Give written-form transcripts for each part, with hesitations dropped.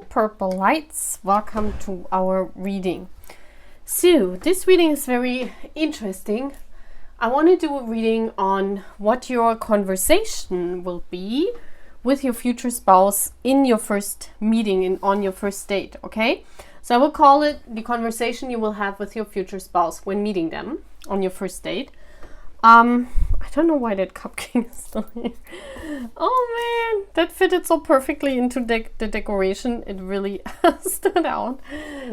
purple lights, welcome to our reading. So this reading is very interesting. I want to do a reading on what your conversation will be with your future spouse in your first meeting and on your first date, okay? So I will call it the conversation you will have with your future spouse when meeting them on your first date. I don't know why that cupcake is still here. Oh man, that fitted so perfectly into the decoration. It really stood out.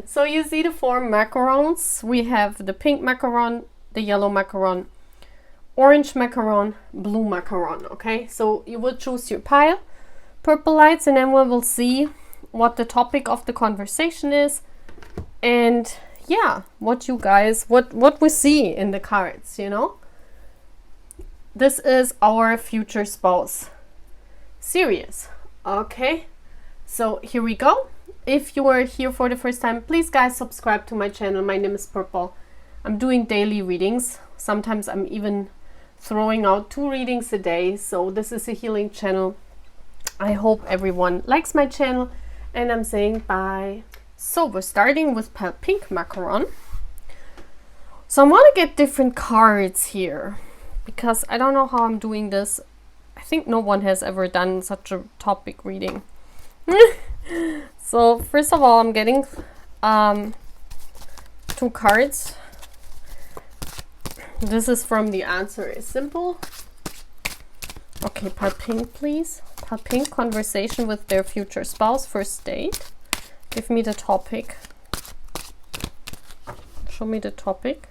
So you see the four macarons. We have the pink macaron, the yellow macaron, orange macaron, blue macaron, okay? So you will choose your pile, purple lights, and then we will see what the topic of the conversation is. And yeah, what you guys, what we see in the cards, you know? This is our future spouse series. Okay, so here we go. If you are here for the first time, please guys subscribe to my channel. My name is Purple. I'm doing daily readings. Sometimes I'm even throwing out 2 readings a day. So this is a healing channel. I hope everyone likes my channel, and I'm saying bye. So we're starting with pink macaron. So I want to get different cards here, because I don't know how I'm doing this. I think no one has ever done such a topic reading. So first of all, I'm getting 2 cards. This is from The Answer is Simple. Okay, pile pink, please. Pile pink, conversation with their future spouse, first date. Give me the topic. Show me the topic.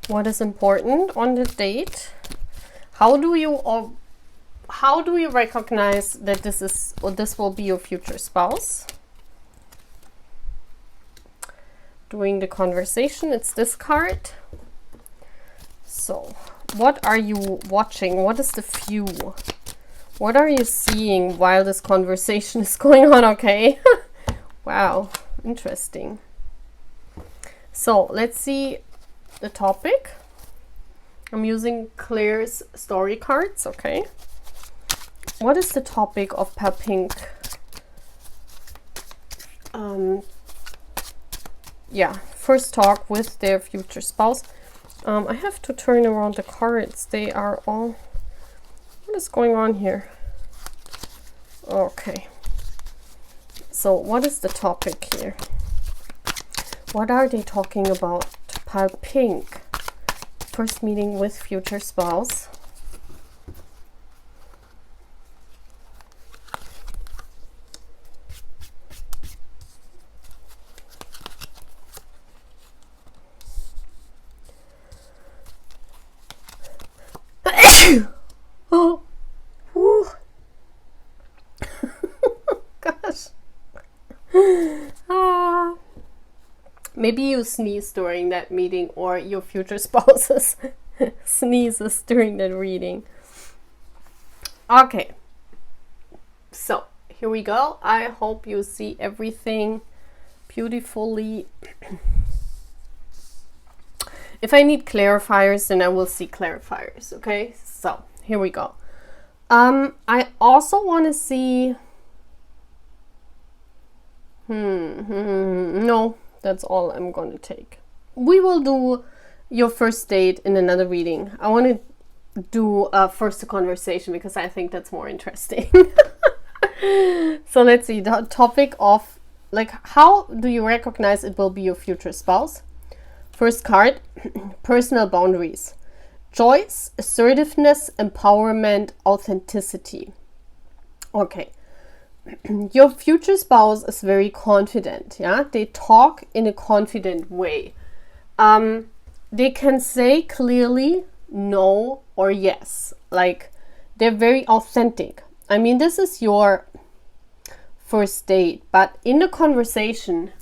What is important on the date? How do you recognize that this will be your future spouse? During the conversation, it's this card. So, what are you watching? What is the view? What are you seeing while this conversation is going on? Okay. Wow, interesting. So, let's see the topic. I'm using Claire's story cards, okay? What is the topic of pale pink? Yeah, first talk with their future spouse. I have to turn around the cards. They are all... What is going on here? Okay. So what is the topic here? What are they talking about? Pile pink. First meeting with future spouse. Oh, whew. Gosh. Maybe you sneeze during that meeting, or your future spouses sneezes during that reading. Okay. So, here we go. I hope you see everything beautifully. If I need clarifiers, then I will see clarifiers, okay? So, here we go. I also want to see... No, that's all I'm going to take. We will do your first date in another reading. I want to do first a conversation, because I think that's more interesting. So let's see, the topic of, like, how do you recognize it will be your future spouse? First card, personal boundaries. Choice, assertiveness, empowerment, authenticity. Okay. Your future spouse is very confident, yeah? They talk in a confident way. They can say clearly no or yes. Like, they're very authentic. I mean, this is your first date, but in the conversation,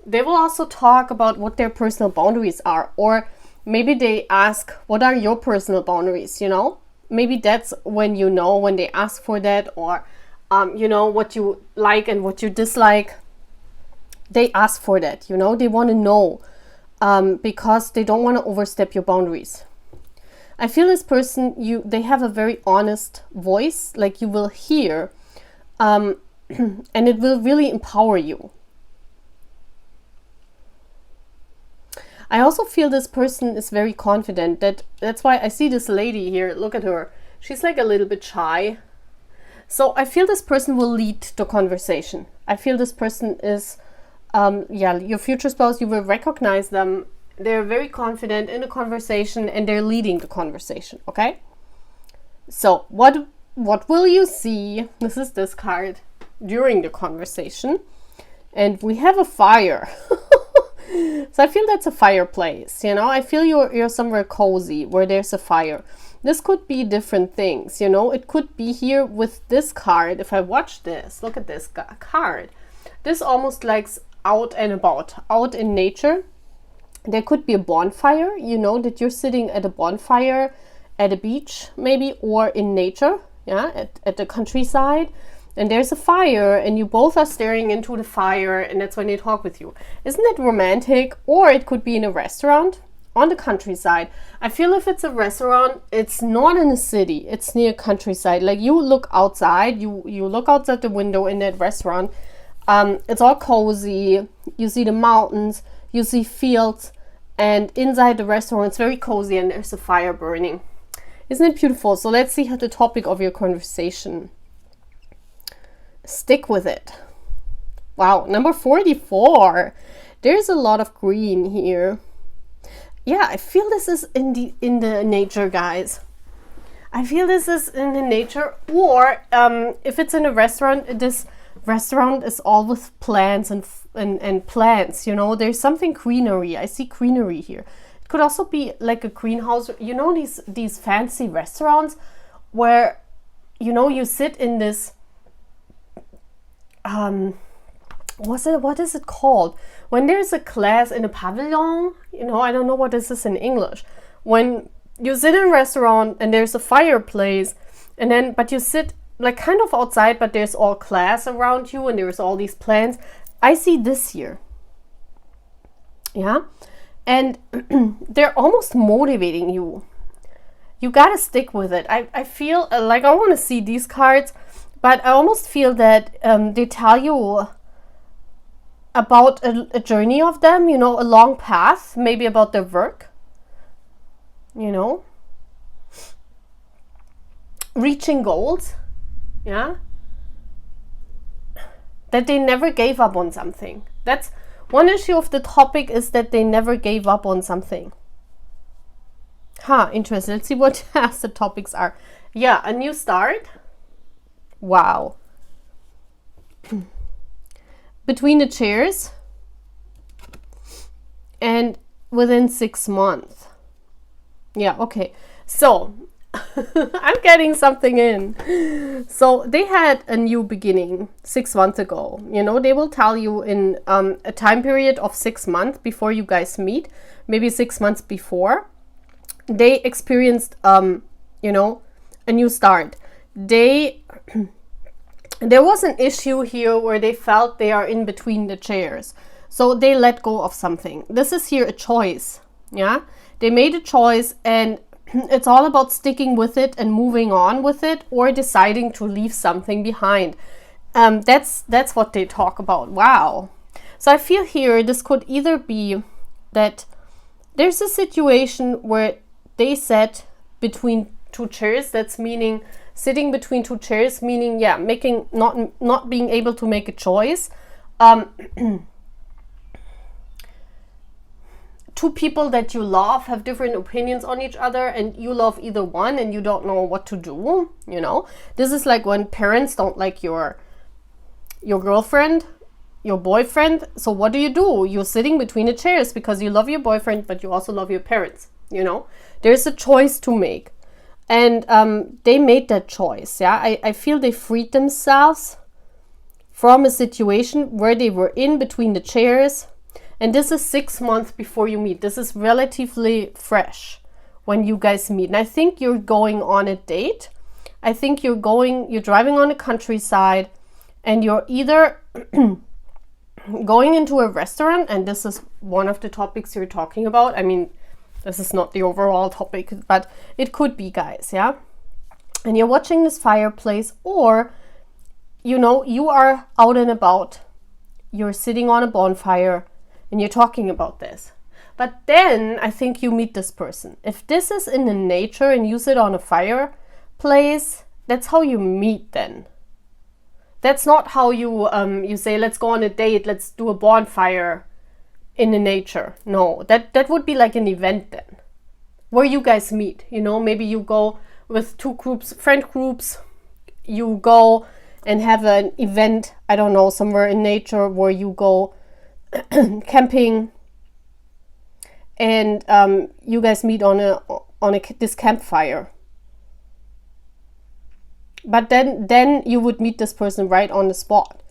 they will also talk about what their personal boundaries are, or maybe they ask, what are your personal boundaries, you know? Maybe that's when you know, when they ask for that, or you know, what you like and what you dislike. they ask for that, you know, they want to know, because they don't want to overstep your boundaries. I feel this person, they have a very honest voice, like you will hear, and it will really empower you. I also feel this person is very confident. That's why I see this lady here. Look at her. She's like a little bit shy. So I feel this person will lead the conversation. I feel this person is, your future spouse. You will recognize them. They're very confident in the conversation and they're leading the conversation. Okay. So what will you see? This is this card during the conversation, and we have a fire. So I feel that's a fireplace, you know. I feel you're somewhere cozy where there's a fire. This could be different things, you know. It could be here with this card. If I watch this, look at this card. This almost like out and about, out in nature. There could be a bonfire, you know, that you're sitting at a bonfire at a beach maybe, or in nature, yeah, at the countryside. And there's a fire and you both are staring into the fire, and that's when they talk with you. Isn't it romantic? Or it could be in a restaurant on the countryside. I feel if it's a restaurant, it's not in a city, it's near countryside. Like you look outside, you look outside the window in that restaurant. It's all cozy. You see the mountains, you see fields, and inside the restaurant it's very cozy and there's a fire burning. Isn't it beautiful? So let's see how the topic of your conversation. Stick with it. Wow, number 44. There's a lot of green here. Yeah, I feel this is in the nature, guys. I feel this is in the nature, or if it's in a restaurant, this restaurant is all with plants and plants, you know. There's something greenery. I see greenery here. It could also be like a greenhouse, you know, these fancy restaurants where, you know, you sit in this what is it called? When there's a class in a pavilion, you know, I don't know what this is in English. When you sit in a restaurant and there's a fireplace, and then, but you sit like kind of outside, but there's all class around you and there's all these plants. I see this here. Yeah. And they're almost motivating you. You gotta stick with it. I feel like I want to see these cards, but I almost feel that they tell you about a journey of them, you know, a long path, maybe about their work, you know, reaching goals, yeah, that they never gave up on something. That's one issue of the topic, is that they never gave up on something. Interesting. Let's see what else the topics are. Yeah, a new start. Wow. Between the chairs and within 6 months. Yeah, okay. So I'm getting something in. So they had a new beginning 6 months ago. You know, they will tell you in a time period of 6 months before you guys meet, maybe 6 months before, they experienced, you know, a new start. There was an issue here where they felt they are in between the chairs. So they let go of something. This is here a choice. Yeah, they made a choice, and it's all about sticking with it and moving on with it, or deciding to leave something behind. That's what they talk about. Wow. So I feel here this could either be that there's a situation where they sat between two chairs. That's meaning sitting between two chairs, meaning, yeah, making not being able to make a choice. Two people that you love have different opinions on each other, and you love either one and you don't know what to do, you know. This is like when parents don't like your girlfriend, your boyfriend. So what do? You're sitting between the chairs because you love your boyfriend, but you also love your parents, you know. There's a choice to make. And they made that choice, yeah. I feel they freed themselves from a situation where they were in between the chairs. And this is 6 months before you meet. This is relatively fresh when you guys meet. And I think you're going on a date. I think you're driving on the countryside, and you're either going into a restaurant, and this is one of the topics you're talking about. I mean, this is not the overall topic, but it could be, guys, yeah? And you're watching this fireplace, or, you know, you are out and about. You're sitting on a bonfire, and you're talking about this. But then I think you meet this person. If this is in the nature and you sit on a fireplace, that's how you meet then. That's not how you you say, let's go on a date, let's do a bonfire in the nature. No, that would be like an event then, where you guys meet. You know, maybe you go with 2 groups, friend groups, you go and have an event, I don't know, somewhere in nature where you go camping, and you guys meet on this campfire. But then you would meet this person right on the spot.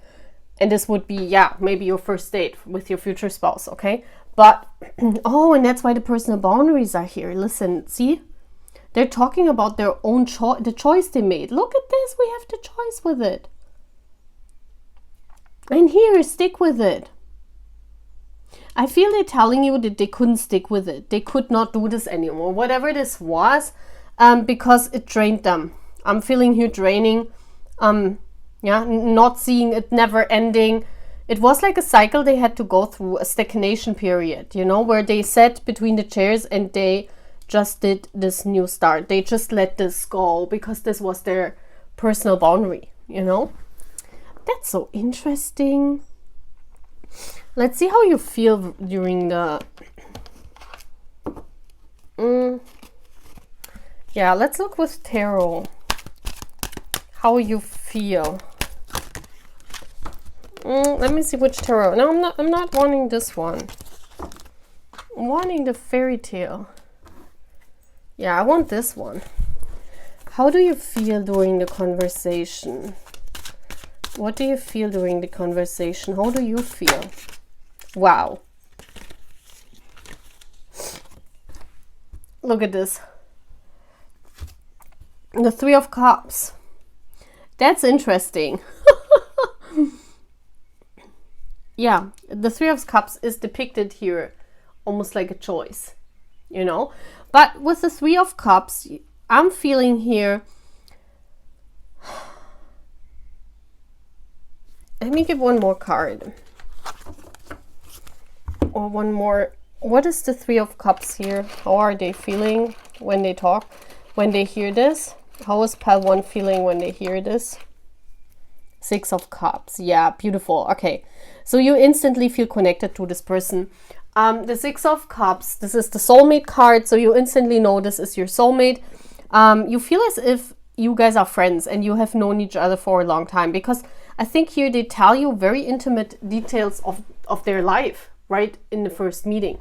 And this would be, yeah, maybe your first date with your future spouse, okay? But, oh, and that's why the personal boundaries are here. Listen, see? They're talking about their own the choice they made. Look at this, we have the choice with it. And here, stick with it. I feel they're telling you that they couldn't stick with it. They could not do this anymore. Whatever this was, because it drained them. I'm feeling here draining, yeah, not seeing it never ending. It was like a cycle they had to go through, a stagnation period, you know, where they sat between the chairs and they just did this new start. They just let this go because this was their personal boundary, you know. That's so interesting. Let's see how you feel during the... Yeah, let's look with tarot. How you feel. Let me see which tarot. No, I'm not wanting this one. I'm wanting the fairy tale. Yeah, I want this one. How do you feel during the conversation? What do you feel during the conversation? How do you feel? Wow. Look at this. The 3 of Cups. That's interesting. Yeah, the 3 of Cups is depicted here almost like a choice, you know. But with the 3 of Cups, I'm feeling here... Let me give one more card. Or one more. What is the 3 of Cups here? How are they feeling when they talk, when they hear this? How is pile 1 feeling when they hear this? 6 of Cups. Yeah, beautiful. Okay, so you instantly feel connected to this person. The 6 of Cups, this is the soulmate card, so you instantly know this is your soulmate. You feel as if you guys are friends and you have known each other for a long time, because I think here they tell you very intimate details of their life right in the first meeting.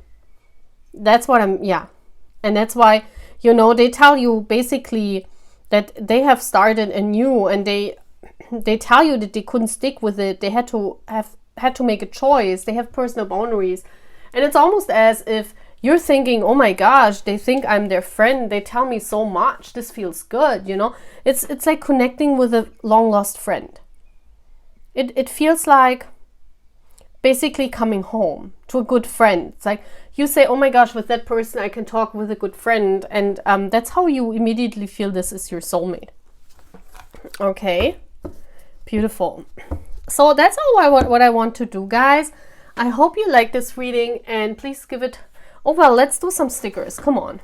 That's what yeah. And that's why, you know, they tell you basically that they have started anew, and they tell you that they couldn't stick with it. They had to make a choice. They have personal boundaries. And it's almost as if you're thinking, oh my gosh, they think I'm their friend. They tell me so much. This feels good, you know. It's like connecting with a long lost friend. It feels like basically coming home to a good friend. It's like you say, oh my gosh, with that person I can talk with a good friend. And that's how you immediately feel this is your soulmate. Okay, beautiful. So that's all what I want to do, guys. I hope you like this reading, and please give it... Oh, well, let's do some stickers. Come on.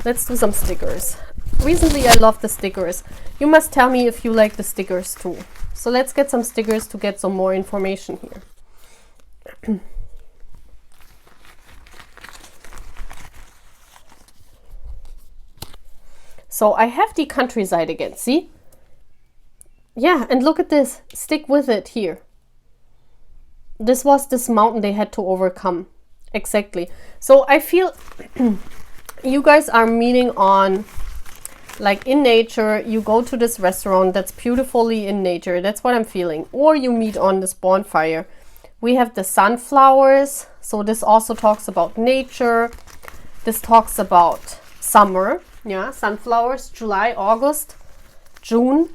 Let's do some stickers. Recently, I love the stickers. You must tell me if you like the stickers too. So let's get some stickers to get some more information here. So I have the countryside again, see? Yeah, and look at this. Stick with it here. This was this mountain they had to overcome. Exactly. So I feel you guys are meeting on, like, in nature. You go to this restaurant that's beautifully in nature. That's what I'm feeling. Or you meet on this bonfire. We have the sunflowers. So this also talks about nature. This talks about summer. Yeah, sunflowers, July, August, June.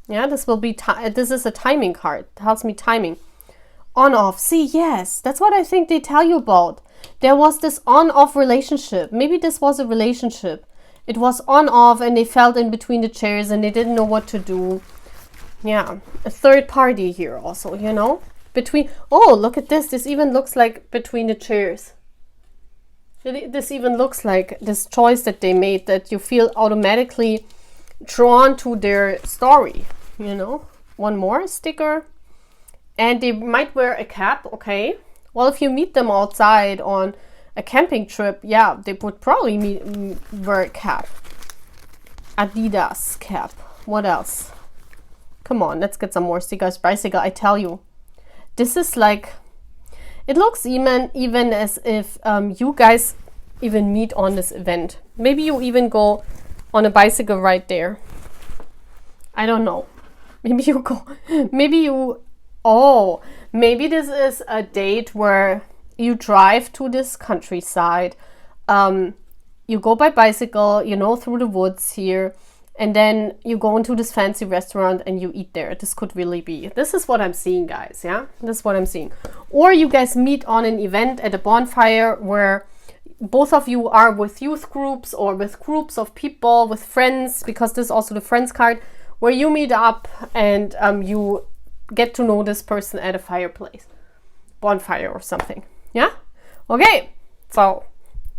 Yeah, this will be, this is a timing card. It tells me timing. On-off. See, yes, that's what I think they tell you about. There was this on-off relationship. Maybe this was a relationship. It was on-off and they felt in between the chairs and they didn't know what to do. Yeah, a third party here also, you know. Between, oh, look at this. This even looks like between the chairs. This even looks like this choice that they made, that you feel automatically drawn to their story, you know. One more sticker. And they might wear a cap, okay. Well, if you meet them outside on a camping trip, yeah, they would probably wear a cap. Adidas cap. What else? Come on, let's get some more stickers. Bicycle, I tell you. This is like, it looks even as if you guys even meet on this event. Maybe you even go on a bicycle ride there. I don't know. Maybe you go, oh, maybe this is a date where you drive to this countryside. You go by bicycle, you know, through the woods here. And then you go into this fancy restaurant and you eat there. This could really be. This is what I'm seeing, guys. Yeah, this is what I'm seeing. Or you guys meet on an event at a bonfire where both of you are with youth groups or with groups of people, with friends, because this is also the friends card, where you meet up and you get to know this person at a fireplace, bonfire or something. Yeah? Okay. So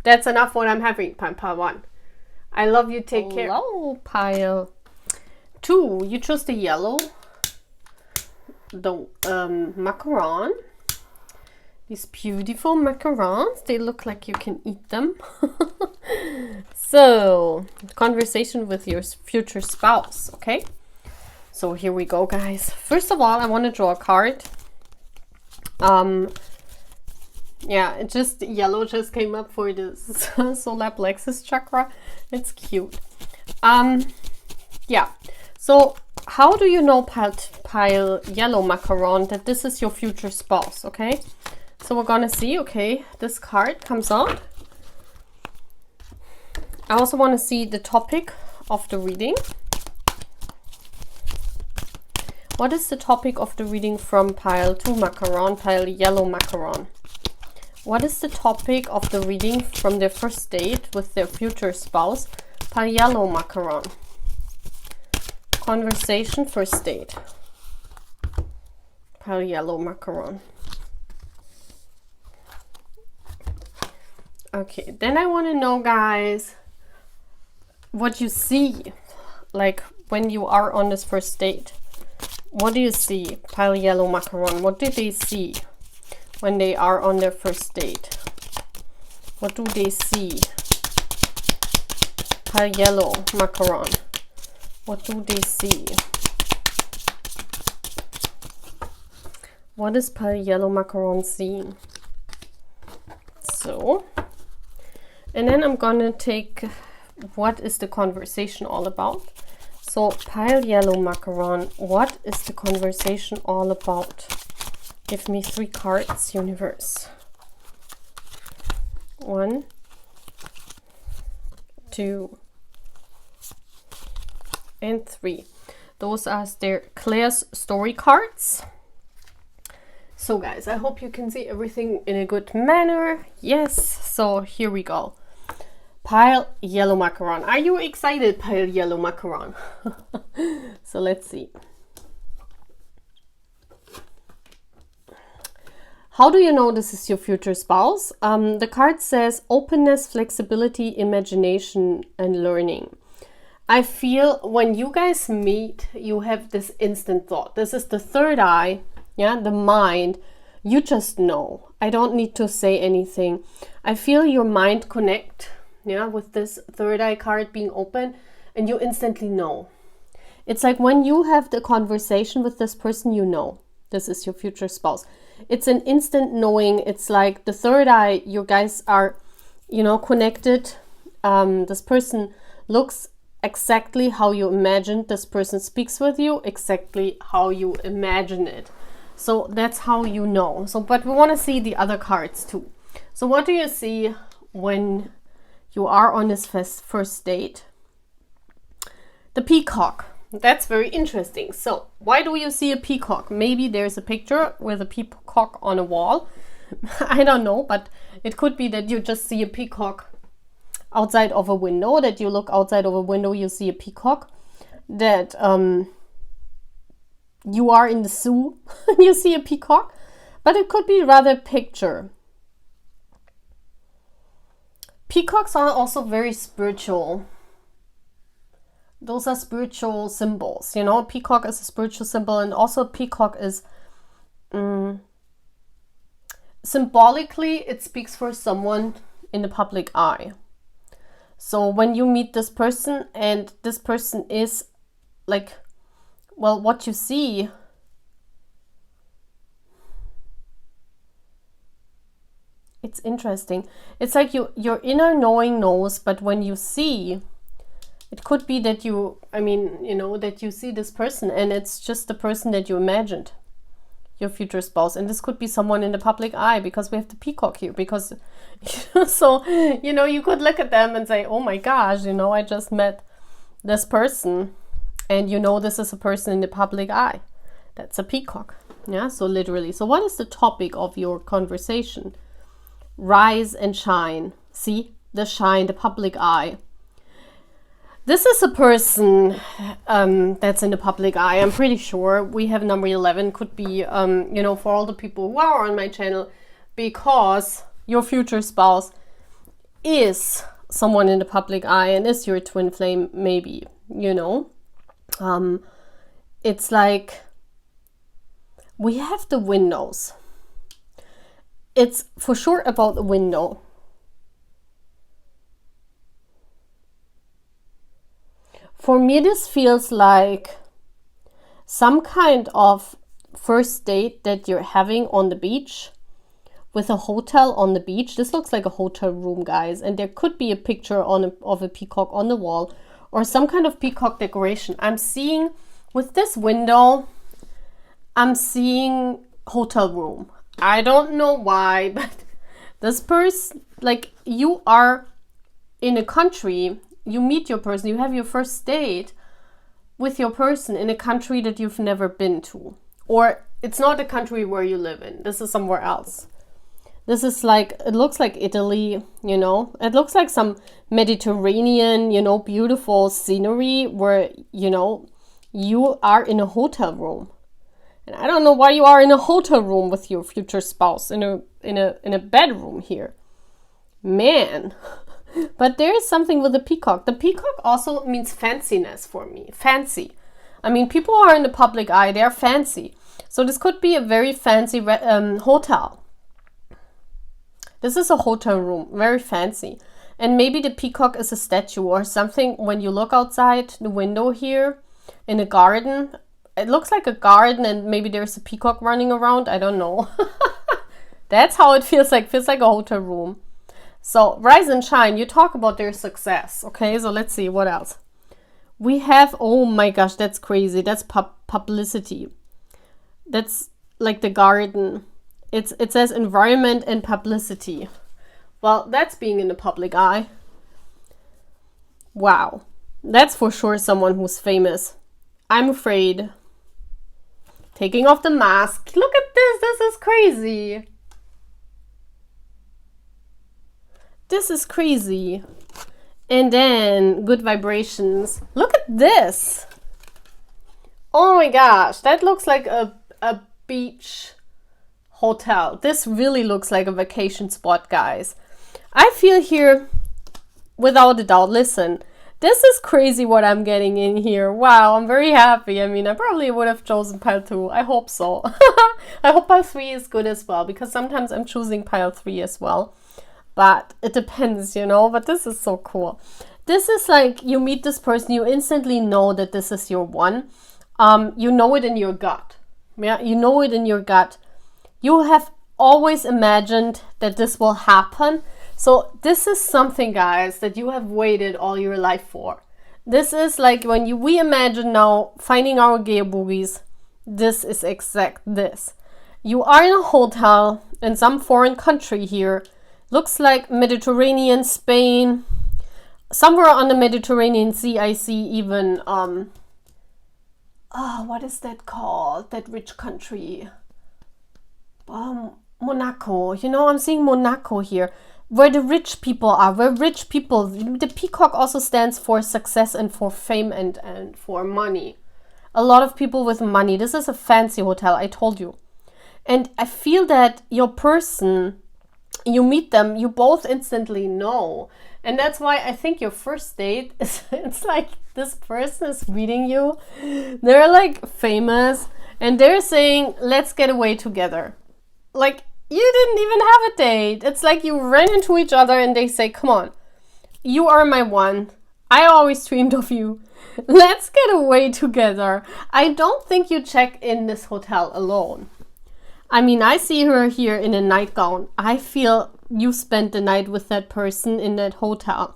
that's enough what I'm having, pile 1. I love you, take care. Hello, pile 2. You chose the yellow, the macaron. These beautiful macarons. They look like you can eat them. So, conversation with your future spouse, okay? So here we go, guys. First of all, I want to draw a card. Yeah, it just, yellow just came up for this solar plexus chakra. It's cute. Yeah. So how do you know, pile yellow macaron, that this is your future spouse, okay? So we're gonna see, okay, this card comes out. I also want to see the topic of the reading. What is the topic of the reading from pile 2 macaron, pile yellow macaron? What is the topic of the reading from their first date with their future spouse, pile yellow macaron? Conversation, first date, pile yellow macaron. Okay, then I want to know, guys, what you see, like when you are on this first date. What do you see, pile yellow macaron? What do they see when they are on their first date? What do they see, pile yellow macaron? What do they see? What is pile yellow macaron seeing? So, and then I'm gonna take, what is the conversation all about? So, pile yellow macaron, what is the conversation all about? Give me 3 cards, universe. 1, 2, and 3. Those are their Claire's story cards. So guys, I hope you can see everything in a good manner. Yes, so here we go. Pile yellow macaron. Are you excited, pile yellow macaron? So let's see. How do you know this is your future spouse? The card says openness, flexibility, imagination, and learning. I feel when you guys meet, you have this instant thought. This is the third eye, yeah, the mind. You just know. I don't need to say anything. I feel your mind connect, yeah, with this third eye card being open, and you instantly know. It's like when you have the conversation with this person, you know this is your future spouse. It's an instant knowing. It's like the third eye, you guys are, you know, connected. This person looks exactly how you imagined. This person speaks with you exactly how you imagine it. So that's how you know. So, but we want to see the other cards too. So what do you see when you are on this first date? The peacock. That's very interesting. So why do you see a peacock? Maybe there's a picture with a peacock on a wall. I don't know, but it could be that you just see a peacock outside of a window, that you look outside of a window, you see a peacock, that you are in the zoo and you see a peacock, but it could be rather a picture. Peacocks are also very spiritual. Those are spiritual symbols, you know. Peacock is a spiritual symbol, and also peacock is symbolically, it speaks for someone in the public eye. So when you meet this person and this person is like, well, what you see, it's interesting. It's like your inner knowing knows, but when you see, it could be that you, I mean, you know, that you see this person and it's just the person that you imagined, your future spouse. And this could be someone in the public eye, because we have the peacock here, because so, you know, you could look at them and say, oh my gosh, you know, I just met this person, and you know, this is a person in the public eye. That's a peacock. Yeah, so literally. So what is the topic of your conversation? Rise and shine. See, the shine, the public eye. This is a person that's in the public eye. I'm pretty sure we have number 11, could be, you know, for all the people who are on my channel, because your future spouse is someone in the public eye and is your twin flame, maybe, you know. It's like we have the windows. It's for sure about the window. For me, this feels like some kind of first date that you're having on the beach, with a hotel on the beach. This looks like a hotel room, guys, and there could be a picture of a peacock on the wall, or some kind of peacock decoration. I'm seeing, with this window, I'm seeing hotel room. I don't know why, but this person, like, you are in a country, you meet your person, you have your first date with your person in a country that you've never been to. Or it's not the country where you live in. This is somewhere else. This is like, it looks like Italy, you know. It looks like some Mediterranean, you know, beautiful scenery where, you know, you are in a hotel room. And I don't know why you are in a hotel room with your future spouse, in a bedroom here. Man. But there is something with the peacock. The peacock also means fanciness for me. Fancy. I mean, people who are in the public eye, they are fancy. So this could be a very fancy hotel. This is a hotel room, very fancy. And maybe the peacock is a statue or something. When you look outside the window here in a garden, it looks like a garden, and maybe there's a peacock running around. I don't know. That's how it feels like. Feels like a hotel room. So, rise and shine, you talk about their success. Okay, so let's see, what else? We have, oh my gosh, that's crazy. That's publicity. That's like the garden. It says environment and publicity. Well, that's being in the public eye. Wow. That's for sure someone who's famous. I'm afraid. Taking off the mask. Look at this. This is crazy. This is crazy. And then good vibrations. Look at this. Oh my gosh. That looks like a beach hotel. This really looks like a vacation spot, guys. I feel here, without a doubt, listen, this is crazy what I'm getting in here. Wow, I'm very happy. I mean, I probably would have chosen pile 2. I hope so. I hope pile 3 is good as well, because sometimes I'm choosing pile 3 as well. But it depends, you know, but this is so cool. This is like, you meet this person, you instantly know that this is your one. You know it in your gut. Yeah, you know it in your gut. You have always imagined that this will happen. So this is something, guys, that you have waited all your life for. This is like when we imagine now finding our gear boogies. This is exact this. You are in a hotel in some foreign country here. Looks like Mediterranean, Spain. Somewhere on the Mediterranean Sea, I see even, what is that called? That rich country. Monaco. You know, I'm seeing Monaco here, where the rich people are, where rich people, the peacock also stands for success and for fame and for money. A lot of people with money. This is a fancy hotel, I told you. And I feel that your person, you meet them, you both instantly know. And that's why I think your first date is, it's like this person is meeting you. They're like famous and they're saying, let's get away together. Like, you didn't even have a date. It's like you ran into each other and they say, come on, you are my one. I always dreamed of you. Let's get away together. I don't think you check in this hotel alone. I mean, I see her here in a nightgown. I feel you spent the night with that person in that hotel.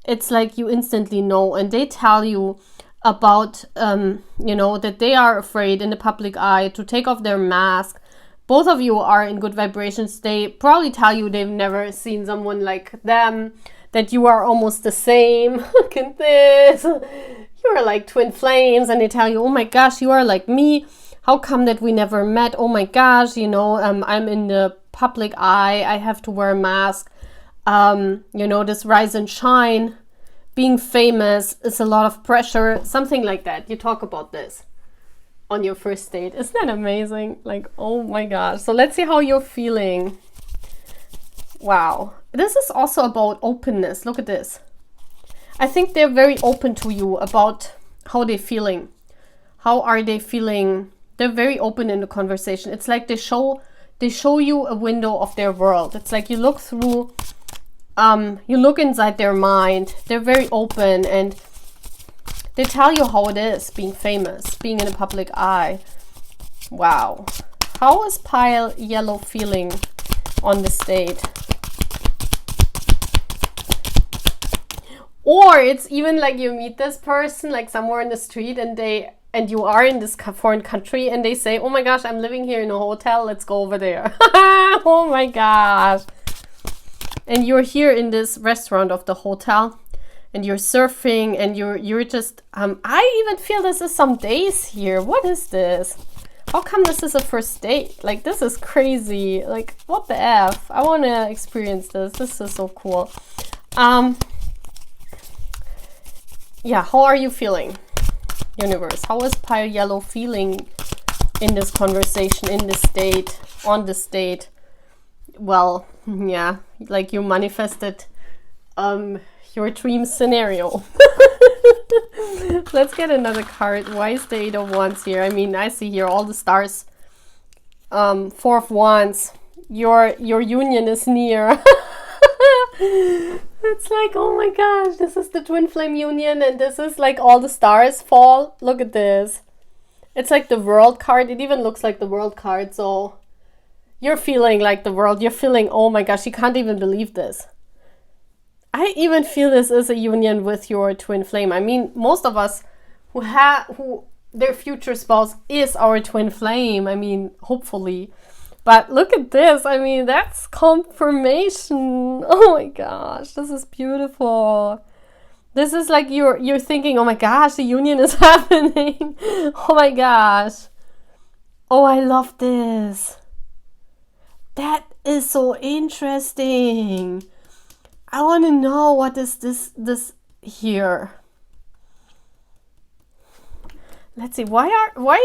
It's like you instantly know, and they tell you about, you know, that they are afraid in the public eye to take off their mask. Both of you are in good vibrations. They probably tell you they've never seen someone like them, that you are almost the same. Look at this. You are like twin flames, and they tell you, oh my gosh, you are like me. How come that we never met? Oh my gosh, you know, I'm in the public eye. I have to wear a mask. You know, this rise and shine. Being famous is a lot of pressure. Something like that. You talk about this on your first date. Isn't that amazing? Like, oh my gosh. So let's see how you're feeling. Wow. This is also about openness. Look at this. I think they're very open to you about how they're feeling. How are they feeling? They're very open in the conversation. It's like they show you a window of their world. It's like you look through, you look inside their mind. They're very open and they tell you how it is being famous, being in the public eye. Wow. How is pile yellow feeling on this date? Or it's even like you meet this person like somewhere in the street and you are in this foreign country and they say, oh my gosh, I'm living here in a hotel, let's go over there. Oh my gosh. And you're here in this restaurant of the hotel and you're surfing and you're just, I even feel this is some days here. What is this? How come this is a first date? Like, this is crazy. Like, what the F? I want to experience this. This is so cool. Yeah, how are you feeling? Universe, how is pile yellow feeling in this conversation, in this date, on this date? Well, yeah, like you manifested your dream scenario. Let's get another card. Why is the 8 of Wands here? I mean, I see here all the stars. 4 of Wands. Your union is near. It's like, oh my gosh, this is the twin flame union and this is like all the stars fall. Look at this. It's like the world card. It even looks like the world card. So you're feeling like the world. You're feeling, oh my gosh, you can't even believe this. I even feel this is a union with your twin flame. I mean, most of us who their future spouse is our twin flame. I mean, hopefully. But look at this. I mean, that's confirmation. Oh my gosh, this is beautiful. This is like you're thinking, oh my gosh, the union is happening. Oh my gosh. Oh, I love this. That is so interesting. I want to know what is this here. Let's see, why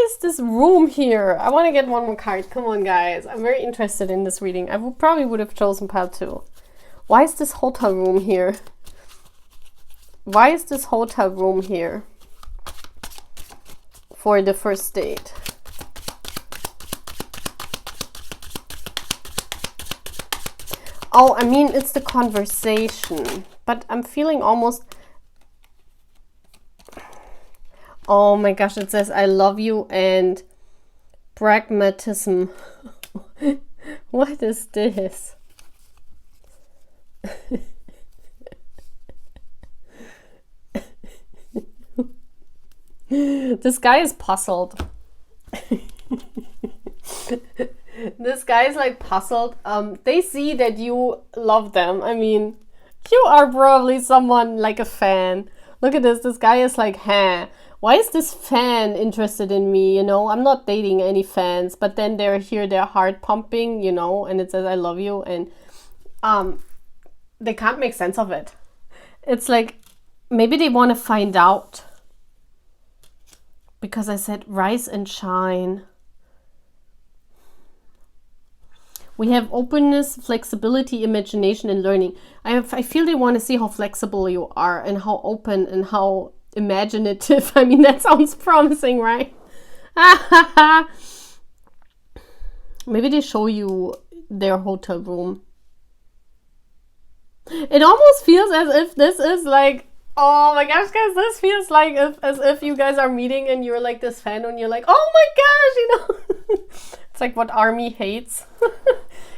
is this room here? I want to get one more card. Come on, guys. I'm very interested in this reading. I probably would have chosen pile 2. Why is this hotel room here? Why is this hotel room here for the first date? Oh, I mean, it's the conversation. But I'm feeling almost... Oh my gosh, it says, I love you and pragmatism. What is this? This guy is puzzled. This guy is like puzzled. They see that you love them. I mean, you are probably someone like a fan. Look at this. This guy is like, huh. why is this fan interested in me? You know, I'm not dating any fans, but then they're here, their heart pumping, you know, and it says I love you, and they can't make sense of it. It's like maybe they want to find out, because I said rise and shine. We have openness, flexibility, imagination, and learning. I feel they want to see how flexible you are and how open and how imaginative. I mean, that sounds promising, right? Maybe they show you their hotel room. It almost feels as if this is like, oh my gosh, guys, this feels like as if you guys are meeting and you're like this fan and you're like, oh my gosh, you know. It's like what Army hates.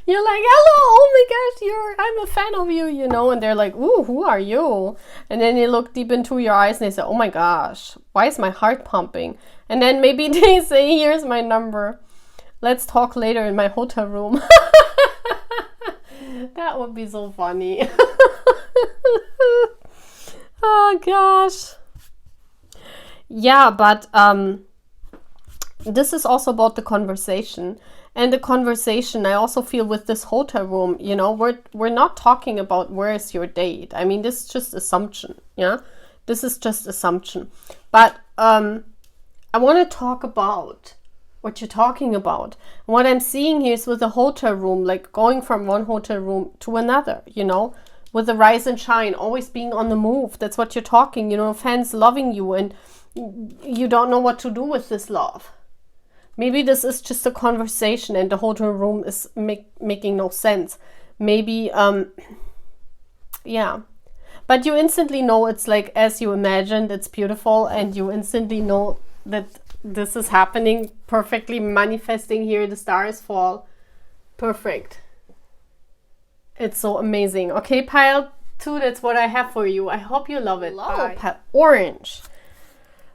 You're like, hello, oh my gosh, I'm a fan of you, you know, and they're like, ooh, who are you? And then they look deep into your eyes and they say, oh my gosh, why is my heart pumping? And then maybe they say, here's my number. Let's talk later in my hotel room. That would be so funny. Oh gosh. Yeah, but this is also about the conversation. And the conversation, I also feel with this hotel room, you know, we're not talking about where is your date. I mean, this is just assumption, yeah? This is just assumption. But I want to talk about what you're talking about. And what I'm seeing here is with the hotel room, like going from one hotel room to another, you know, with the rise and shine, always being on the move. That's what you're talking, you know, fans loving you and you don't know what to do with this love. Maybe this is just a conversation and the hotel room is making no sense. Maybe, yeah. But you instantly know it's like as you imagined, it's beautiful, and you instantly know that this is happening perfectly, manifesting here, the stars fall. Perfect. It's so amazing. Okay, pile 2, that's what I have for you. I hope you love it. Bye. Pile orange.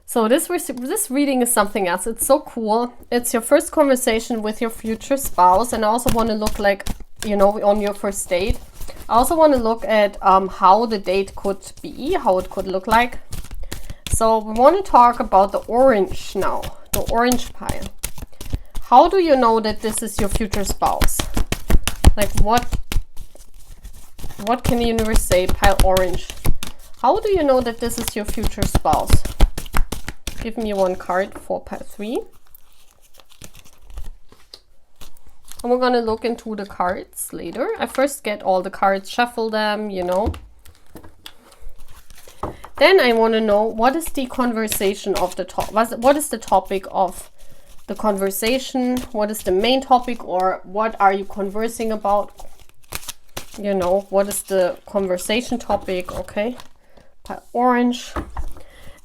So this reading is something else. It's so cool. It's your first conversation with your future spouse. And I also want to look like, you know, on your first date. I also want to look at how the date could be, how it could look like. So we want to talk about the orange now, the orange pile. How do you know that this is your future spouse? Like what can the universe say, pile orange? How do you know that this is your future spouse? Give me one card for pile 3. And we're going to look into the cards later. I first get all the cards, shuffle them, you know. Then I want to know, what is the conversation of the top? What is the topic of the conversation? What is the main topic, or what are you conversing about? You know, what is the conversation topic? Okay, pile orange.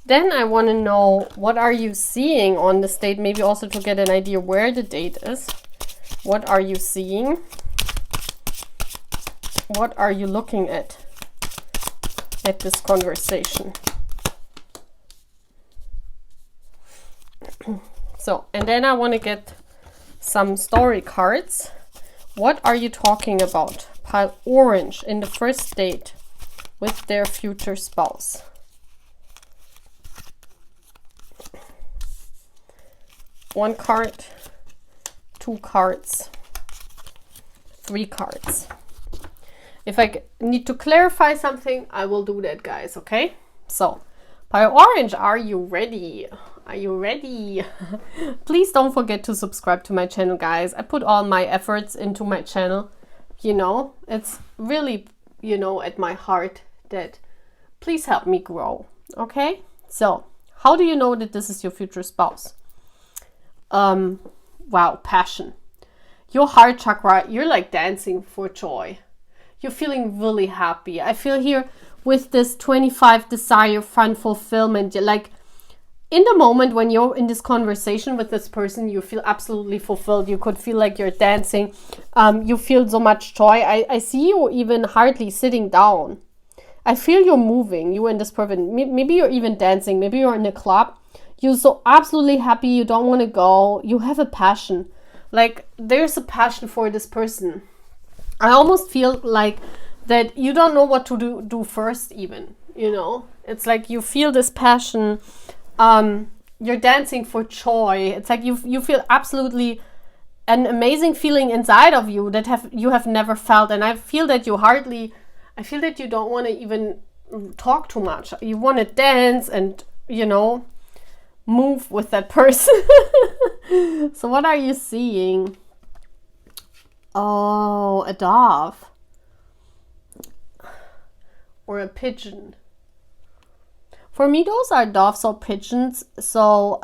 Then I want to know, what are you seeing on this date? Maybe also to get an idea where the date is. What are you seeing? What are you looking at this conversation? So, and then I want to get some story cards. What are you talking about? Pile orange in the first date with their future spouse. One card, 2 cards, 3 cards. If I need to clarify something, I will do that, guys, okay? So, pile orange, are you ready? Are you ready? Please don't forget to subscribe to my channel, guys. I put all my efforts into my channel. You know, it's really, you know, at my heart that please help me grow, okay? So, how do you know that this is your future spouse? Wow, passion. Your heart chakra, you're like dancing for joy. You're feeling really happy. I feel here with this 25 desire, fun, fulfillment, you're like in the moment when you're in this conversation with this person, you feel absolutely fulfilled. You could feel like you're dancing. You feel so much joy. I see you even hardly sitting down. I feel you're moving, you and this person. Maybe you're even dancing. Maybe you're in a club. You're so absolutely happy. You don't want to go. You have a passion. Like there's a passion for this person. I almost feel like that you don't know what to do first even, you know. It's like you feel this passion. you're dancing for joy. It's like you feel absolutely an amazing feeling inside of you that you have never felt. And I feel that you don't want to even talk too much. You want to dance and, you know, move with that person. So what are you seeing? Oh, a dove. Or a pigeon. For me, those are doves or pigeons. So,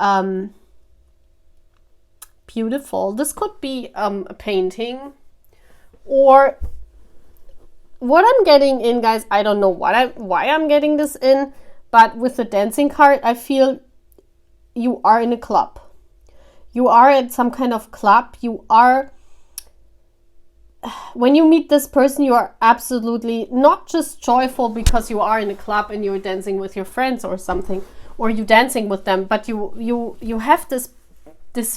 beautiful. This could be a painting. Or what I'm getting in, guys, I don't know why I'm getting this in. But with the dancing card, I feel you are in a club. You are at some kind of club. When you meet this person, you are absolutely not just joyful because you are in a club and you're dancing with your friends or something, or you dancing with them, but you have this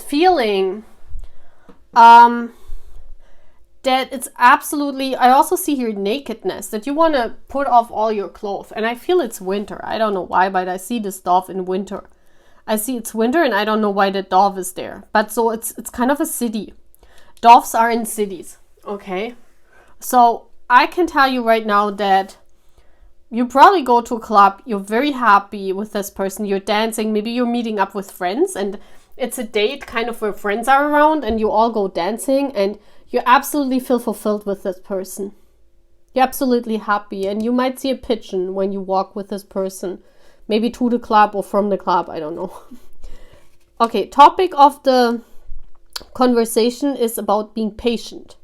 feeling that it's absolutely, I also see here nakedness, that you want to put off all your clothes. And I feel it's winter. I don't know why, but I see this dove in winter. I see it's winter and I don't know why the dove is there. But so it's kind of a city. Doves are in cities. Okay, so I can tell you right now that you probably go to a club, you're very happy with this person, you're dancing, maybe you're meeting up with friends and it's a date kind of where friends are around and you all go dancing and you absolutely feel fulfilled with this person. You're absolutely happy and you might see a pigeon when you walk with this person, maybe to the club or from the club, I don't know. Okay, topic of the conversation is about being patient.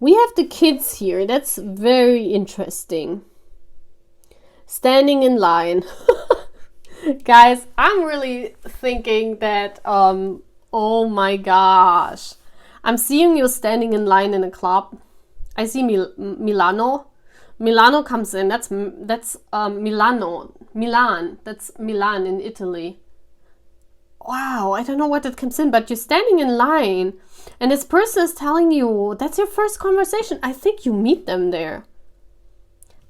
We have the kids here. That's very interesting. Standing in line. Guys, I'm really thinking that, oh my gosh. I'm seeing you standing in line in a club. I see Milano. Milano comes in. That's Milano. Milan. That's Milan in Italy. Wow, I don't know what that comes in, but you're standing in line and this person is telling you that's your first conversation. I think you meet them there.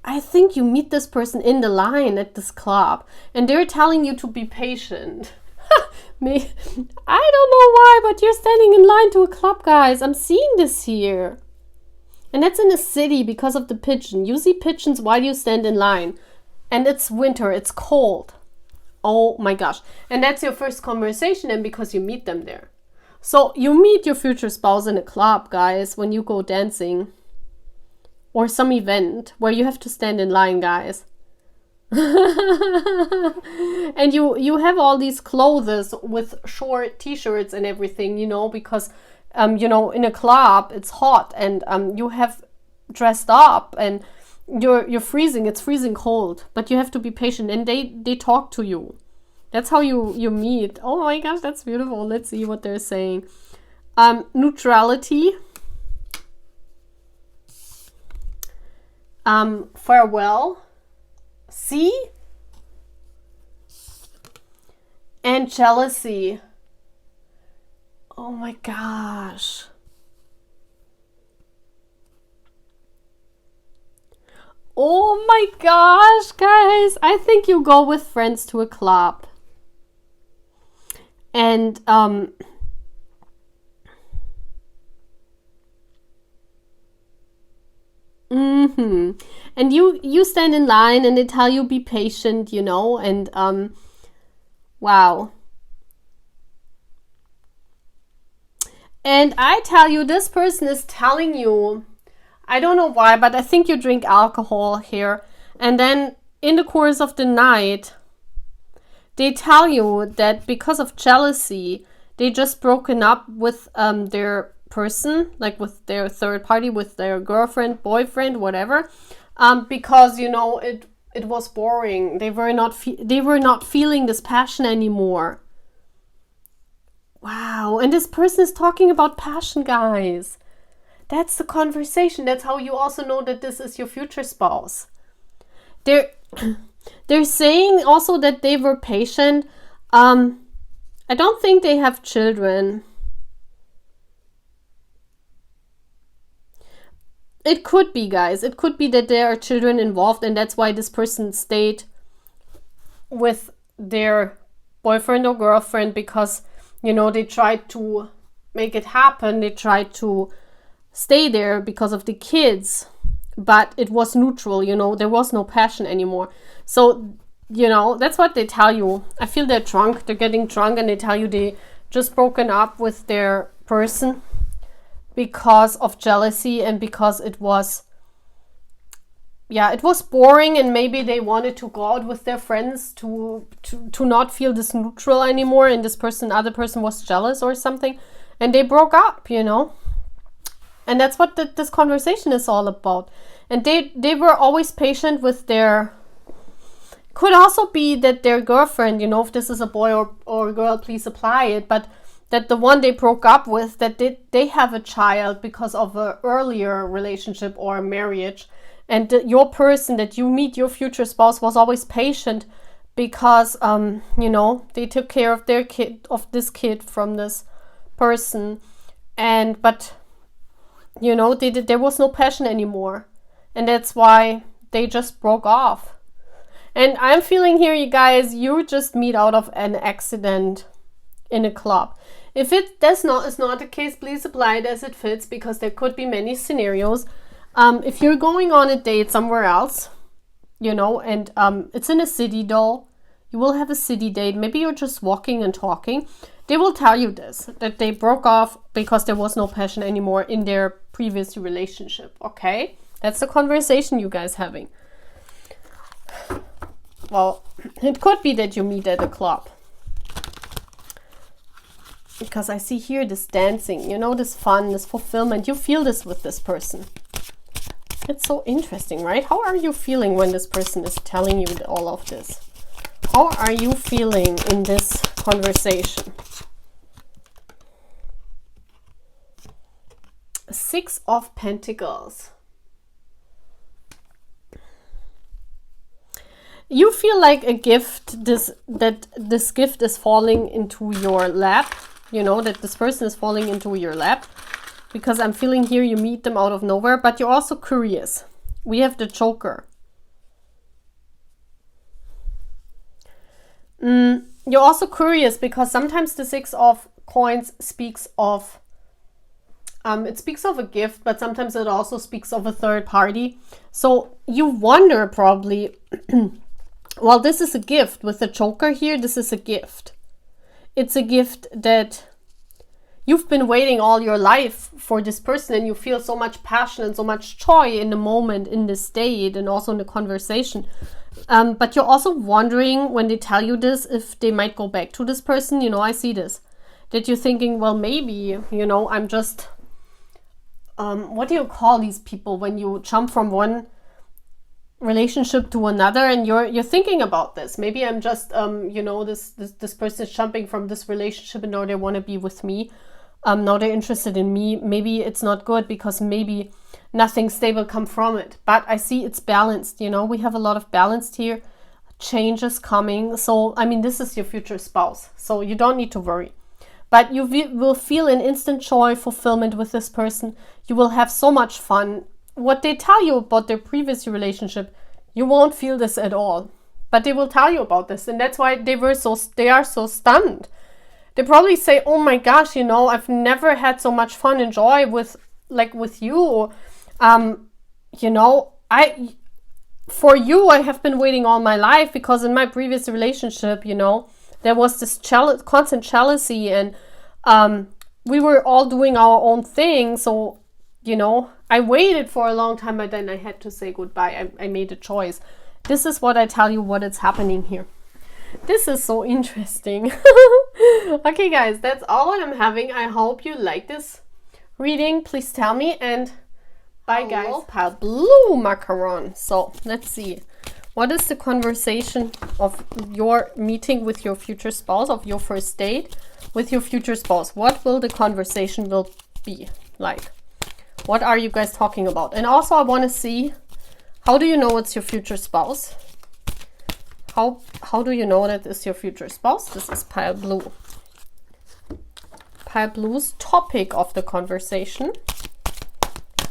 I think you meet this person in the line at this club and they're telling you to be patient. Me, I don't know why, but you're standing in line to a club, guys. I'm seeing this here. And that's in a city because of the pigeon. You see pigeons while you stand in line. And it's winter, it's cold. Oh my gosh. And that's your first conversation and because you meet them there. So you meet your future spouse in a club, guys, when you go dancing. Or some event where you have to stand in line, guys. And you have all these clothes with short t-shirts and everything, you know, because, you know, in a club it's hot and you have dressed up and you're freezing. It's freezing cold, but you have to be patient and they talk to you. That's how you meet. Oh my gosh, that's beautiful. Let's see what they're saying. Neutrality. Farewell. See? And jealousy. Oh my gosh. Oh my gosh, guys. I think you go with friends to a club. And and you stand in line and they tell you be patient, you know, and wow. And I tell you, this person is telling you, I don't know why, but I think you drink alcohol here. And then in the course of the night, they tell you that because of jealousy, they just broken up with their person, like with their third party, with their girlfriend, boyfriend, whatever, because, you know, it was boring. They were not feeling this passion anymore. Wow. And this person is talking about passion, guys. That's the conversation. That's how you also know that this is your future spouse. They're saying also that they were patient. I don't think they have children. It could be, guys. It could be that there are children involved and that's why this person stayed with their boyfriend or girlfriend because, you know, they tried to make it happen. They tried to stay there because of the kids, but it was neutral, you know, there was no passion anymore. So, you know, that's what they tell you. I feel they're drunk, they're getting drunk, and they tell you they just broken up with their person because of jealousy and because it was, yeah, it was boring, and maybe they wanted to go out with their friends to not feel this neutral anymore, and this person, other person was jealous or something, and they broke up, you know. And that's what this conversation is all about. And they were always patient with their, could also be that their girlfriend, you know, if this is a boy or a girl, please apply it, but that the one they broke up with, that they have a child because of an earlier relationship or a marriage. And your person that you meet, your future spouse, was always patient because, you know, they took care of their kid, of this kid from this person. But, you know, there was no passion anymore. And that's why they just broke off. And I'm feeling here, you guys, you just meet out of an accident in a club. If is not the case, please apply it as it fits, because there could be many scenarios. If you're going on a date somewhere else, you know, and it's in a city though, you will have a city date. Maybe you're just walking and talking. They will tell you this, that they broke off because there was no passion anymore in their previous relationship, okay? That's the conversation you guys having. Well, it could be that you meet at a club. Because I see here this dancing, you know, this fun, this fulfillment. You feel this with this person. It's so interesting, right? How are you feeling when this person is telling you all of this? How are you feeling in this conversation? 6 of Pentacles. You feel like a gift, that this gift is falling into your lap. You know, that this person is falling into your lap. Because I'm feeling here you meet them out of nowhere, but you're also curious. We have the Joker. You're also curious because sometimes the 6 of Coins speaks of, it speaks of a gift, but sometimes it also speaks of a third party. So you wonder probably, well, this is a gift. With the Joker here, this is a gift. It's a gift that you've been waiting all your life for this person, and you feel so much passion and so much joy in the moment, in this date, and also in the conversation. But you're also wondering when they tell you this, if they might go back to this person. You know, I see this. That you're thinking, well, maybe, you know, I'm just, what do you call these people when you jump from one relationship to another, and you're thinking about this? Maybe I'm just, you know, this person is jumping from this relationship and now they want to be with me. Now they're interested in me. Maybe it's not good because maybe nothing stable come from it. But I see it's balanced, you know. We have a lot of balance here. Change is coming. So, I mean, this is your future spouse. So you don't need to worry. But you will feel an instant joy, fulfillment with this person. You will have so much fun. What they tell you about their previous relationship, you won't feel this at all. But they will tell you about this. And that's why they are so stunned. They probably say, oh my gosh, you know, I've never had so much fun and joy with you. You know, for you, I have been waiting all my life, because in my previous relationship, you know, there was this constant jealousy, and we were all doing our own thing. So, you know, I waited for a long time, but then I had to say goodbye. I made a choice. This is what I tell you, what is happening here. This is so interesting. Okay, guys, that's all what I'm having. I hope you like this reading. Please tell me, and bye, guys. Pale blue macaron. So let's see. What is the conversation of your meeting with your future spouse, of your first date with your future spouse? What will the conversation will be like? What are you guys talking about? And also I want to see, how do you know it's your future spouse? How do you know that it's your future spouse? This is pale blue. Pale blue's topic of the conversation.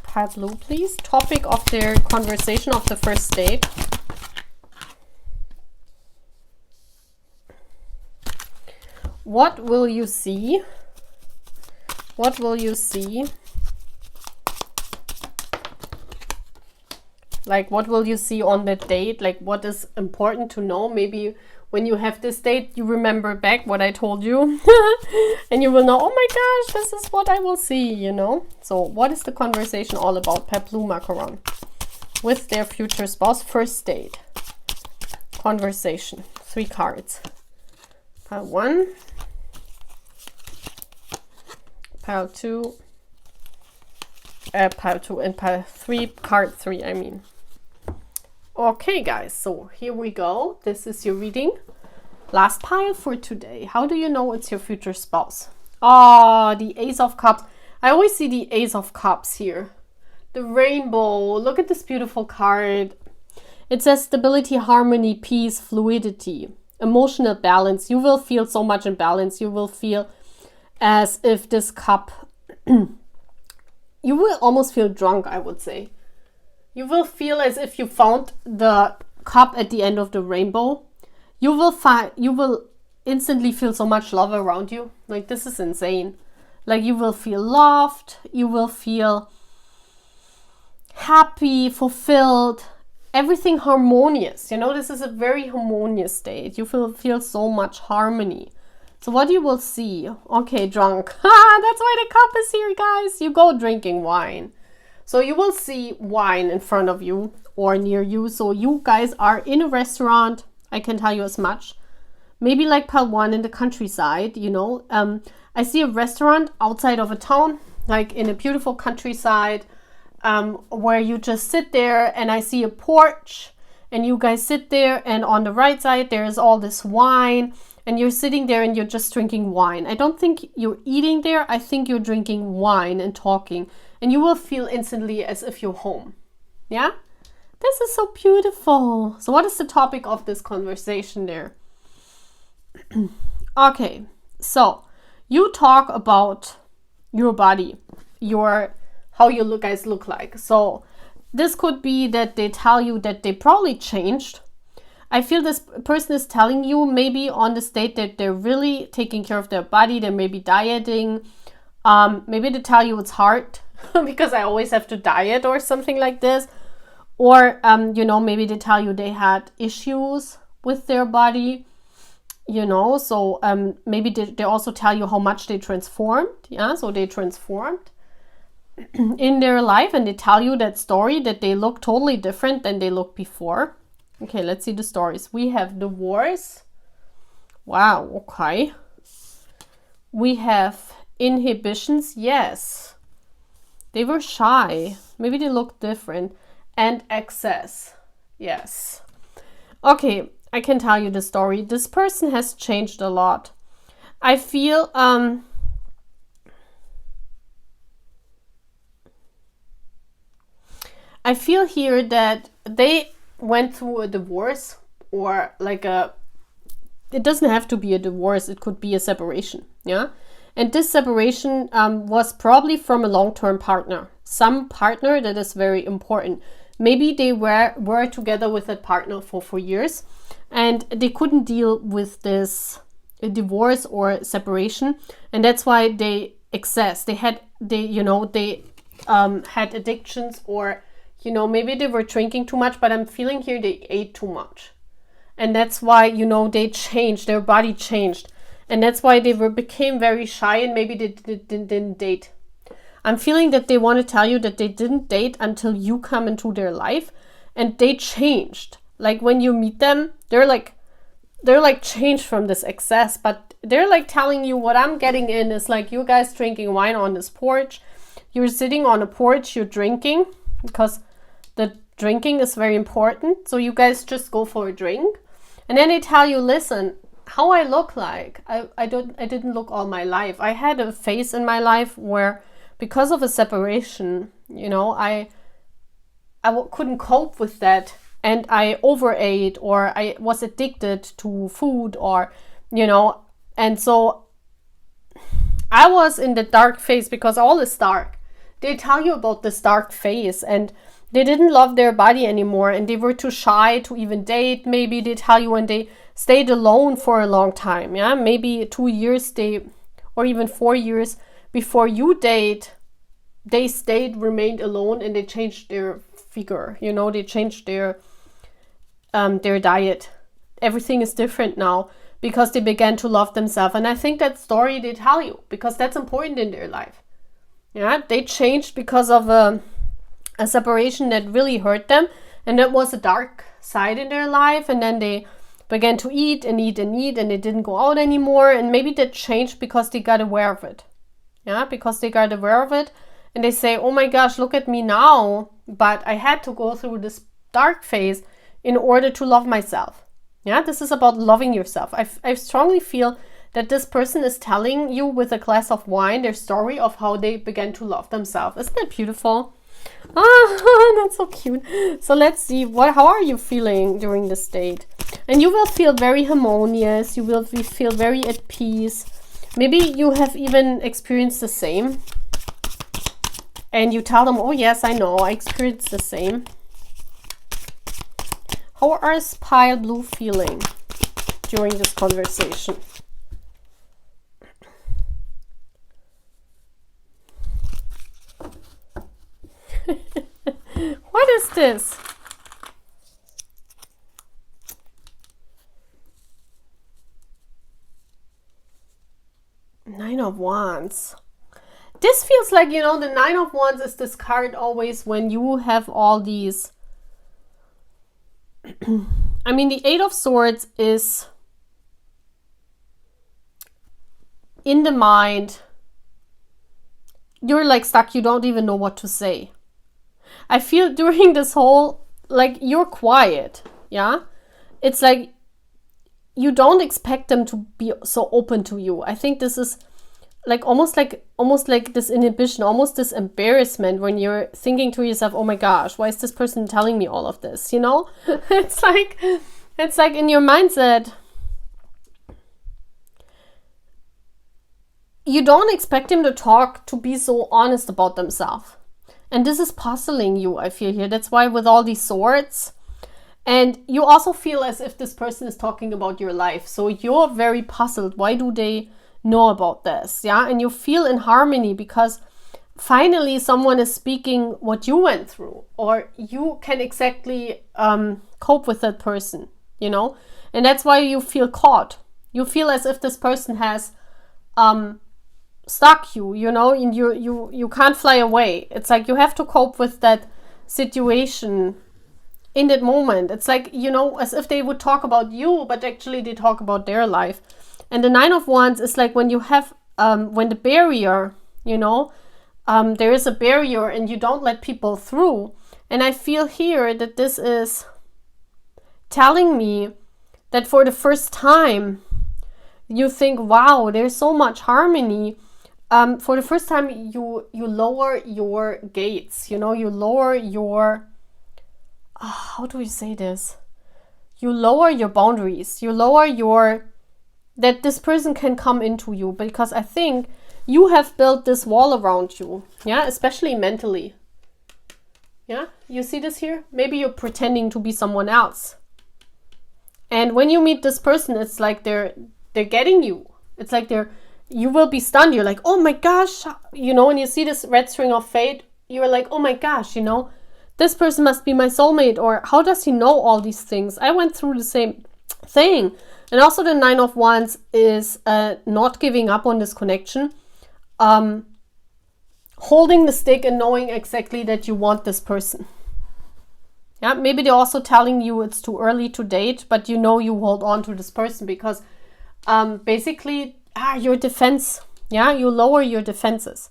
Pale blue, please. Topic of their conversation of the first date. what will you see? What will you see? Like, what will you see on that date? Like, what is important to know? Maybe when you have this date, you remember back what I told you. And you will know, oh my gosh, this is what I will see, you know? So what is the conversation all about? Per Blue Macaron. With their future spouse. First date. Conversation. 3 cards. Pile 1. Pile 2. Pile 2 and pile 3. Card 3, I mean. Okay, guys, so here we go. This is your reading. Last pile for today. How do you know it's your future spouse? Oh, the Ace of Cups. I always see the Ace of Cups here. The rainbow. Look at this beautiful card. It says stability, harmony, peace, fluidity, emotional balance. You will feel so much in balance. You will feel as if this cup, you will almost feel drunk, I would say. You will feel as if you found the cup at the end of the rainbow. You will instantly feel so much love around you. Like, this is insane. Like, you will feel loved. You will feel happy, fulfilled, everything harmonious. You know, this is a very harmonious state. You feel so much harmony. So what you will see, okay, drunk. That's why the cup is here, guys. You go drinking wine. So you will see wine in front of you or near you. So you guys are in a restaurant. I can tell you as much. Maybe like pile 1 in the countryside, you know. I see a restaurant outside of a town, like in a beautiful countryside, where you just sit there, and I see a porch and you guys sit there, and on the right side there is all this wine, and you're sitting there and you're just drinking wine. I don't think you're eating there. I think you're drinking wine and talking. And you will feel instantly as if you're home. Yeah? This is so beautiful. So what is the topic of this conversation there? Okay. So you talk about your body, how you guys look like. So this could be that they tell you that they probably changed. I feel this person is telling you maybe on the state that they're really taking care of their body. They may be dieting. Maybe they tell you it's hard because I always have to diet or something like this. Or, you know, maybe they tell you they had issues with their body, you know. So maybe they also tell you how much they transformed. Yeah, so they transformed in their life, and they tell you that story that they look totally different than they looked before. Okay, let's see the stories. We have divorce. Wow, okay. We have inhibitions. Yes. They were shy. Maybe they look different. And excess. Yes. Okay, I can tell you the story. This person has changed a lot. I feel here that they went through a divorce, or like it doesn't have to be a divorce, it could be a separation, yeah? And this separation was probably from a long-term partner, some partner that is very important. Maybe they were together with that partner for years, and they couldn't deal with this divorce or separation, and that's why they had addictions, or you know, maybe they were drinking too much, but I'm feeling here they ate too much. And that's why, you know, they changed, their body changed. And that's why they became very shy, and maybe they didn't date. I'm feeling that they want to tell you that they didn't date until you come into their life, and they changed. Like when you meet them, they're like changed from this excess, but they're like telling you what I'm getting in is like you guys drinking wine on this porch. You're sitting on a porch, you're drinking, because the drinking is very important. So you guys just go for a drink, and then they tell you, listen, how I look like, I didn't look all my life. I had a phase in my life where, because of a separation, you know, I couldn't cope with that, and I overate, or I was addicted to food, or you know, and so I was in the dark phase, because all is dark. They tell you about this dark phase, and they didn't love their body anymore, and they were too shy to even date. Maybe they tell you, and they stayed alone for a long time. Yeah, maybe 2 years or even 4 years before you date, they remained alone, and they changed their figure. You know, they changed their diet. Everything is different now because they began to love themselves. And I think that story they tell you because that's important in their life. Yeah, they changed because of a separation that really hurt them, and that was a dark side in their life. And then they began to eat and eat and eat, and they didn't go out anymore. And maybe that changed because they got aware of it. Yeah, because they got aware of it, and they say, oh my gosh, look at me now, but I had to go through this dark phase in order to love myself. Yeah, this is about loving yourself. I strongly feel that this person is telling you with a glass of wine their story of how they began to love themselves. Isn't that beautiful? Ah, that's so cute. So let's see, how are you feeling during this date? And you will feel very harmonious. You will feel very at peace. Maybe you have even experienced the same. And you tell them, oh yes, I know, I experienced the same. How are Pile Blue feeling during this conversation? What is this? Nine of Wands. This feels like, you know, the Nine of Wands is this card always when you have all these... I mean, the Eight of Swords is in the mind. You're like stuck. You don't even know what to say. I feel during this whole, like, you're quiet. Yeah. It's like you don't expect them to be so open to you. I think this is like almost like this inhibition, almost this embarrassment when you're thinking to yourself, oh my gosh, why is this person telling me all of this? You know, it's like in your mindset, you don't expect him to be so honest about themselves. And this is puzzling you, I feel here. That's why with all these swords, and you also feel as if this person is talking about your life. So you're very puzzled. Why do they know about this? Yeah, and you feel in harmony because finally someone is speaking what you went through, or you can exactly cope with that person, you know. And that's why you feel caught. You feel as if this person has stuck you know, and you can't fly away. It's like you have to cope with that situation in that moment. It's like, you know, as if they would talk about you, but actually they talk about their life. And the Nine of Wands is like when you have, when the barrier, you know, there is a barrier and you don't let people through. And I feel here that this is telling me that for the first time, you think, wow, there's so much harmony. For the first time, you lower your gates, you know, you lower your, how do we say this? You lower your boundaries, you lower your, that this person can come into you, because I think you have built this wall around you, yeah, especially mentally. Yeah, you see this here? Maybe you're pretending to be someone else. And when you meet this person, it's like they're getting you. It's like you will be stunned. You're like, oh my gosh, you know, and you see this red string of fate, you're like, oh my gosh, you know, this person must be my soulmate, or how does he know all these things? I went through the same thing. And also the Nine of Wands is not giving up on this connection. Holding the stick and knowing exactly that you want this person. Yeah, maybe they're also telling you it's too early to date, but you know you hold on to this person because basically your defense, yeah, you lower your defenses.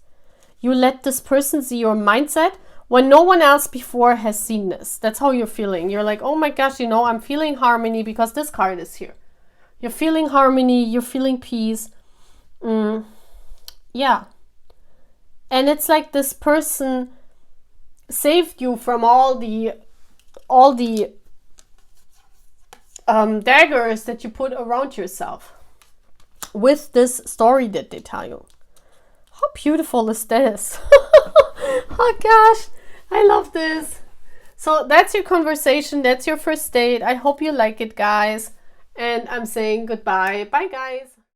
You let this person see your mindset when no one else before has seen this. That's how you're feeling. You're like, oh my gosh, you know, I'm feeling harmony because this card is here. You're feeling harmony, you're feeling peace. Yeah. And it's like this person saved you from all the daggers that you put around yourself with this story that they tell you. How beautiful is this? Oh gosh, I love this. So that's your conversation. That's your first date. I hope you like it, guys. And I'm saying goodbye. Bye, guys.